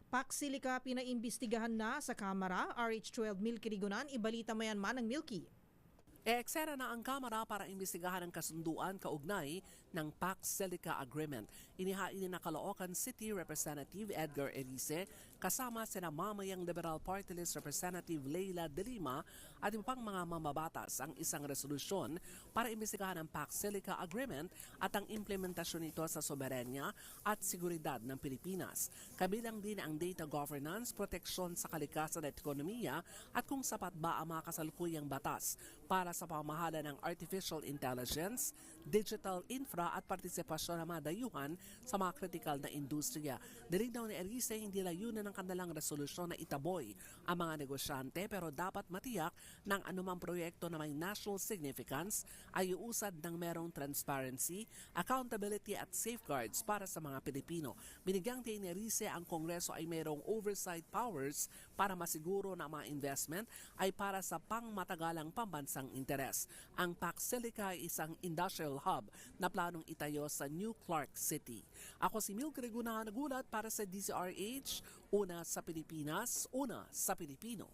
Pax Silica pinaimbestigahan na sa Kamara, RH12 Milky Rigunan, ibalita mayan man ng Milky. Eksena na ang Kamara para imbestigahan ang kasunduan kaugnay ng Pax Silica Agreement. Inihain ni na Caloocan City Representative Edgar Erice kasama sina mamayang Liberal Party List Representative Leila De Lima at iba pang mga mambabatas ang isang resolusyon para imbestigahan ang Pax Silica Agreement at ang implementasyon nito sa soberenya at seguridad ng Pilipinas. Kabilang din ang data governance, proteksyon sa kalikasan at ekonomiya at kung sapat ba ang mga kasalukuyang batas para sa pamahala ng artificial intelligence, digital infra at partisipasyon ng mga dayuhan sa mga kritikal na industriya. Nilinaw ni Erice hindi layunan ng kanilang resolusyon na itaboy ang mga negosyante pero dapat matiyak ng anumang proyekto na may national significance ay uusad ng merong transparency, accountability at safeguards para sa mga Pilipino. Binigyang din ni Erice ang Kongreso ay merong oversight powers para masiguro na mga investment ay para sa pangmatagalang pambansang interes. Ang Pax Silica ay isang industrial hub na planong itayo sa New Clark City. Ako si Milky Rigunan, nagulat para sa DZRH, una sa Pilipinas, una sa Pilipino.